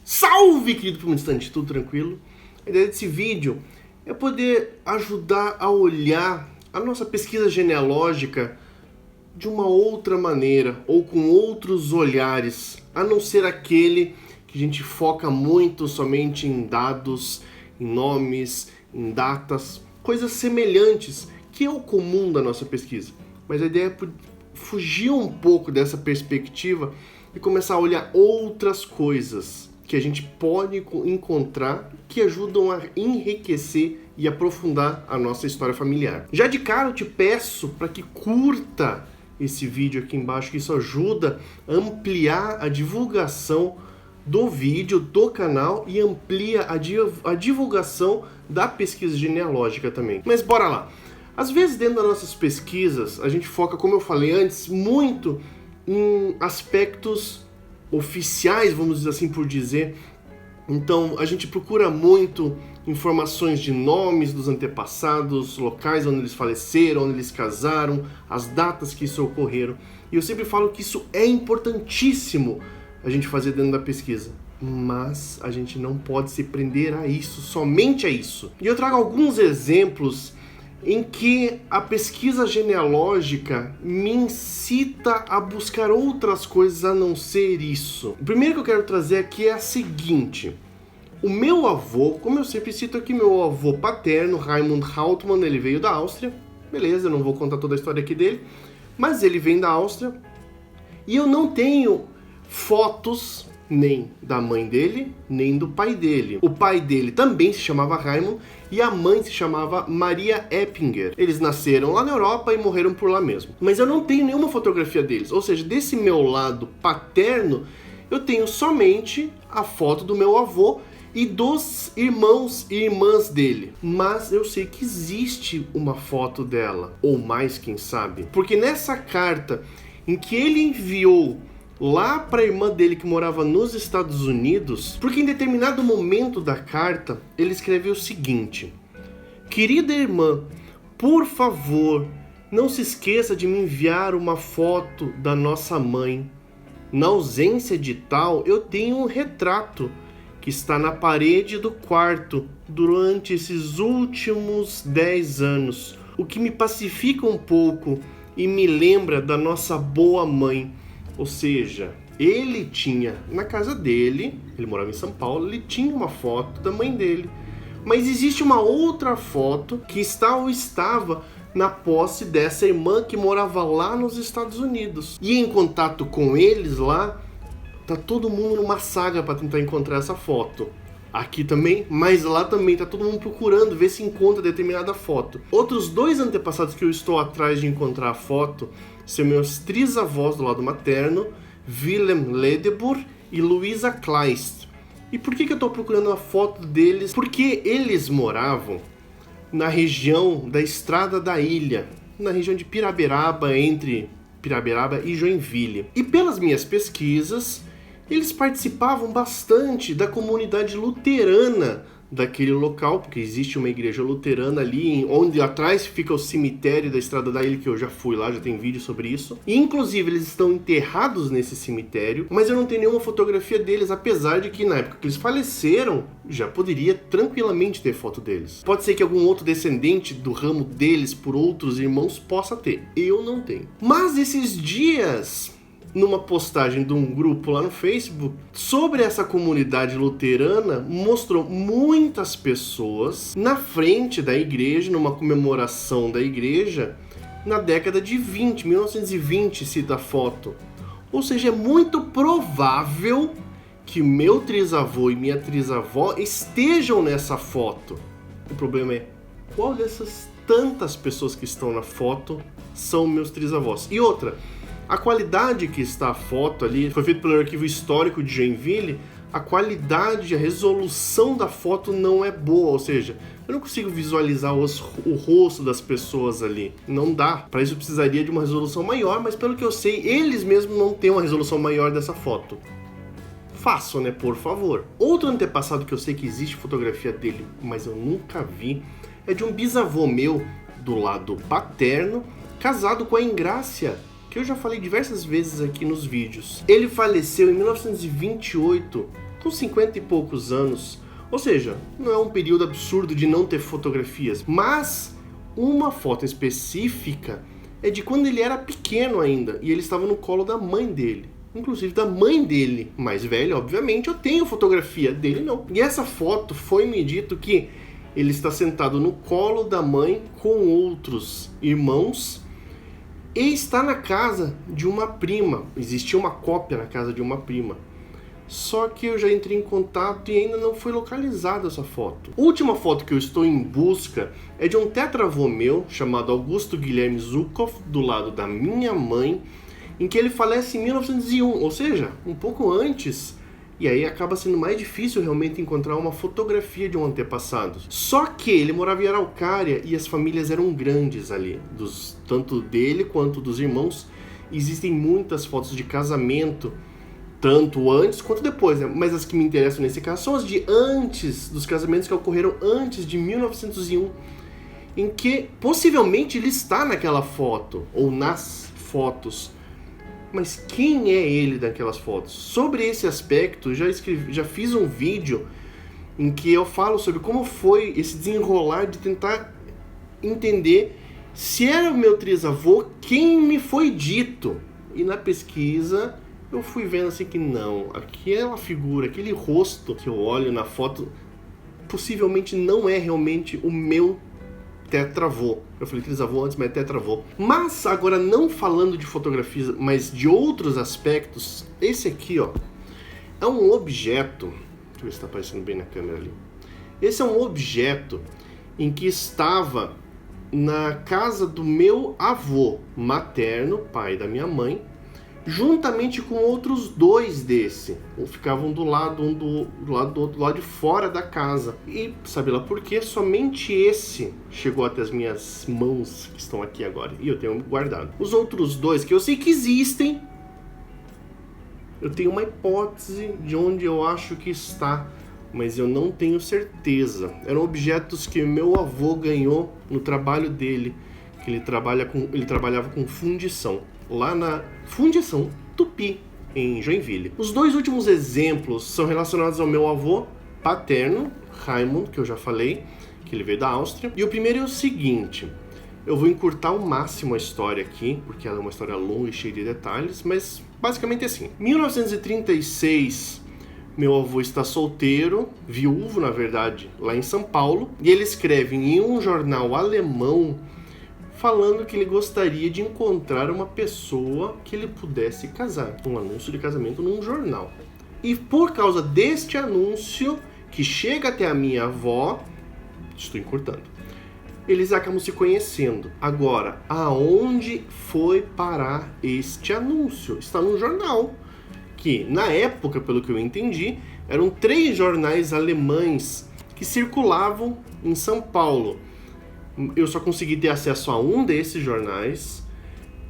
Salve, querido por um instante, tudo tranquilo? A ideia desse vídeo é poder ajudar a olhar a nossa pesquisa genealógica de uma outra maneira, ou com outros olhares, a não ser aquele que a gente foca muito somente em dados, em nomes, em datas, coisas semelhantes, que é o comum da nossa pesquisa. Mas a ideia é fugir um pouco dessa perspectiva e começar a olhar outras coisas que a gente pode encontrar que ajudam a enriquecer e aprofundar a nossa história familiar. Já de cara eu te peço para que curta esse vídeo aqui embaixo, que isso ajuda a ampliar a divulgação do vídeo, do canal, e amplia a divulgação da pesquisa genealógica também. Mas bora lá! Às vezes dentro das nossas pesquisas a gente foca, como eu falei antes, muito em aspectos oficiais, vamos dizer assim por dizer. Então a gente procura muito informações de nomes dos antepassados, locais onde eles faleceram, onde eles casaram, as datas que isso ocorreram. E eu sempre falo que isso é importantíssimo a gente fazer dentro da pesquisa, mas a gente não pode se prender a isso, somente a isso. E eu trago alguns exemplos em que a pesquisa genealógica me incita a buscar outras coisas a não ser isso. O primeiro que eu quero trazer aqui é a seguinte: o meu avô, como eu sempre cito aqui, meu avô paterno, Raimund Hauptmann, ele veio da Áustria. Beleza, eu não vou contar toda a história aqui dele, mas ele vem da Áustria. E eu não tenho fotos nem da mãe dele, nem do pai dele. O pai dele também se chamava Raimund e a mãe se chamava Maria Eppinger. Eles nasceram lá na Europa e morreram por lá mesmo. Mas eu não tenho nenhuma fotografia deles. Ou seja, desse meu lado paterno, eu tenho somente a foto do meu avô e dos irmãos e irmãs dele. Mas eu sei que existe uma foto dela, ou mais, quem sabe. Porque nessa carta em que ele enviou lá para a irmã dele que morava nos Estados Unidos, porque em determinado momento da carta ele escreveu o seguinte: querida irmã, por favor, não se esqueça de me enviar uma foto da nossa mãe. Na ausência de tal, eu tenho um retrato que está na parede do quarto durante esses últimos 10 anos, o que me pacifica um pouco e me lembra da nossa boa mãe. Ou seja, ele tinha na casa dele, ele morava em São Paulo, ele tinha uma foto da mãe dele. Mas existe uma outra foto que está ou estava na posse dessa irmã que morava lá nos Estados Unidos. E em contato com eles lá, tá todo mundo numa saga para tentar encontrar essa foto. Aqui também, mas lá também tá todo mundo procurando ver se encontra determinada foto. Outros dois antepassados que eu estou atrás de encontrar a foto são meus trisavós do lado materno, Wilhelm Ledebour e Luisa Kleist. E por que eu estou procurando a foto deles? Porque eles moravam na região da Estrada da Ilha, na região de Piraberaba, entre Piraberaba e Joinville. E pelas minhas pesquisas, eles participavam bastante da comunidade luterana daquele local, porque existe uma igreja luterana ali, onde atrás fica o cemitério da Estrada da Ilha, que eu já fui lá, já tem vídeo sobre isso. E inclusive eles estão enterrados nesse cemitério, mas eu não tenho nenhuma fotografia deles, apesar de que na época que eles faleceram, já poderia tranquilamente ter foto deles. Pode ser que algum outro descendente do ramo deles por outros irmãos possa ter, eu não tenho. Mas esses dias, numa postagem de um grupo lá no Facebook sobre essa comunidade luterana, mostrou muitas pessoas na frente da igreja, numa comemoração da igreja, na década de 1920, cita a foto. Ou seja, é muito provável que meu trisavô e minha trisavó estejam nessa foto. O problema é, qual dessas tantas pessoas que estão na foto são meus trisavós? E outra, a qualidade que está a foto ali, foi feito pelo arquivo histórico de Joinville, a qualidade, a resolução da foto não é boa, ou seja, eu não consigo visualizar o rosto das pessoas ali, não dá. Para isso eu precisaria de uma resolução maior, mas pelo que eu sei, eles mesmos não têm uma resolução maior dessa foto. Façam, né, por favor. Outro antepassado que eu sei que existe fotografia dele, mas eu nunca vi, é de um bisavô meu, do lado paterno, casado com a Engrácia, que eu já falei diversas vezes aqui nos vídeos. Ele faleceu em 1928 com 50 e poucos anos. Ou seja, não é um período absurdo de não ter fotografias, mas uma foto específica é de quando ele era pequeno ainda e ele estava no colo da mãe dele. Inclusive da mãe dele, mais velha, obviamente, eu tenho fotografia dele, não. E essa foto foi-me dito que ele está sentado no colo da mãe com outros irmãos e está na casa de uma prima. Existia uma cópia na casa de uma prima. Só que eu já entrei em contato e ainda não foi localizada essa foto. A última foto que eu estou em busca é de um tetravô meu, chamado Augusto Guilherme Zukov, do lado da minha mãe, em que ele falece em 1901, ou seja, um pouco antes. E aí acaba sendo mais difícil realmente encontrar uma fotografia de um antepassado. Só que ele morava em Araucária e as famílias eram grandes ali, tanto dele quanto dos irmãos. Existem muitas fotos de casamento, tanto antes quanto depois, né? Mas as que me interessam nesse caso são as de antes, dos casamentos que ocorreram antes de 1901, em que possivelmente ele está naquela foto, ou nas fotos. Mas quem é ele daquelas fotos? Sobre esse aspecto, já fiz um vídeo em que eu falo sobre como foi esse desenrolar de tentar entender se era o meu trisavô quem me foi dito. E na pesquisa eu fui vendo assim que não, aquela figura, aquele rosto que eu olho na foto possivelmente não é realmente o meu tetravô. Eu falei trisavô antes, mas é tetravô. Mas agora não falando de fotografias, mas de outros aspectos, esse aqui, ó, é um objeto, deixa eu ver se está aparecendo bem na câmera ali. Esse é um objeto em que estava na casa do meu avô materno, pai da minha mãe, juntamente com outros dois desse. Ficavam do lado um do lado de fora da casa. E sabe lá por quê? Somente esse chegou até as minhas mãos que estão aqui agora. E eu tenho guardado. Os outros dois, que eu sei que existem, eu tenho uma hipótese de onde eu acho que está, mas eu não tenho certeza. Eram objetos que meu avô ganhou no trabalho dele, que ele trabalhava com fundição, lá na Fundição Tupi, em Joinville. Os dois últimos exemplos são relacionados ao meu avô paterno, Raimund, que eu já falei, que ele veio da Áustria. E o primeiro é o seguinte, eu vou encurtar ao máximo a história aqui, porque ela é uma história longa e cheia de detalhes, mas basicamente é assim. Em 1936, meu avô está solteiro, viúvo na verdade, lá em São Paulo, e ele escreve em um jornal alemão falando que ele gostaria de encontrar uma pessoa que ele pudesse casar. Um anúncio de casamento num jornal. E por causa deste anúncio, que chega até a minha avó, estou encurtando, eles acabam se conhecendo. Agora, aonde foi parar este anúncio? Está num jornal, que na época, pelo que eu entendi, eram 3 jornais alemães que circulavam em São Paulo. Eu só consegui ter acesso a um desses jornais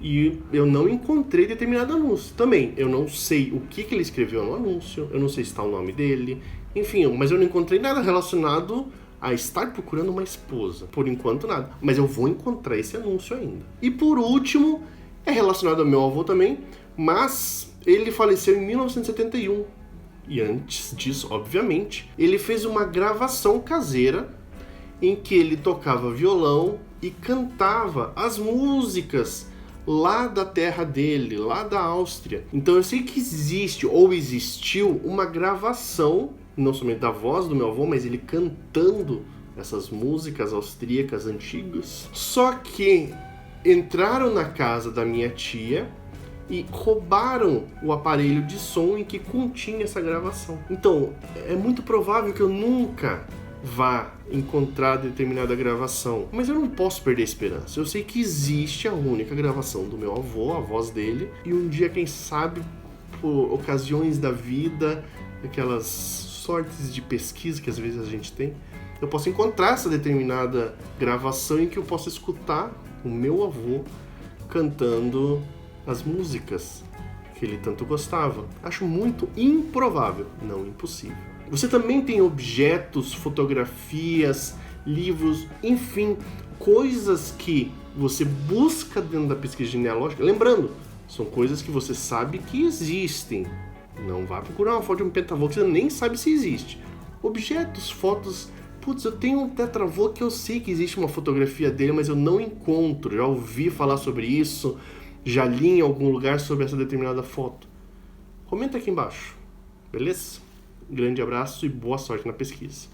e eu não encontrei determinado anúncio. Também, eu não sei o que ele escreveu no anúncio, eu não sei se está o nome dele, enfim, mas eu não encontrei nada relacionado a estar procurando uma esposa. Por enquanto, nada. Mas eu vou encontrar esse anúncio ainda. E por último, é relacionado ao meu avô também, mas ele faleceu em 1971. E antes disso, obviamente, ele fez uma gravação caseira em que ele tocava violão e cantava as músicas lá da terra dele, lá da Áustria. Então eu sei que existe ou existiu uma gravação, não somente da voz do meu avô, mas ele cantando essas músicas austríacas antigas. Só que entraram na casa da minha tia e roubaram o aparelho de som em que continha essa gravação. Então é muito provável que eu nunca vá encontrar determinada gravação, mas eu não posso perder a esperança. Eu sei que existe a única gravação do meu avô, a voz dele, e um dia, quem sabe, por ocasiões da vida, aquelas sortes de pesquisa que às vezes a gente tem, eu posso encontrar essa determinada gravação em que eu possa escutar o meu avô cantando as músicas que ele tanto gostava. Acho muito improvável, não impossível. Você também tem objetos, fotografias, livros, enfim, coisas que você busca dentro da pesquisa genealógica. Lembrando, são coisas que você sabe que existem. Não vá procurar uma foto de um pentavô que você nem sabe se existe. Objetos, fotos... Putz, eu tenho um tetravô que eu sei que existe uma fotografia dele, mas eu não encontro. Já ouvi falar sobre isso, já li em algum lugar sobre essa determinada foto. Comenta aqui embaixo, beleza? Grande abraço e boa sorte na pesquisa.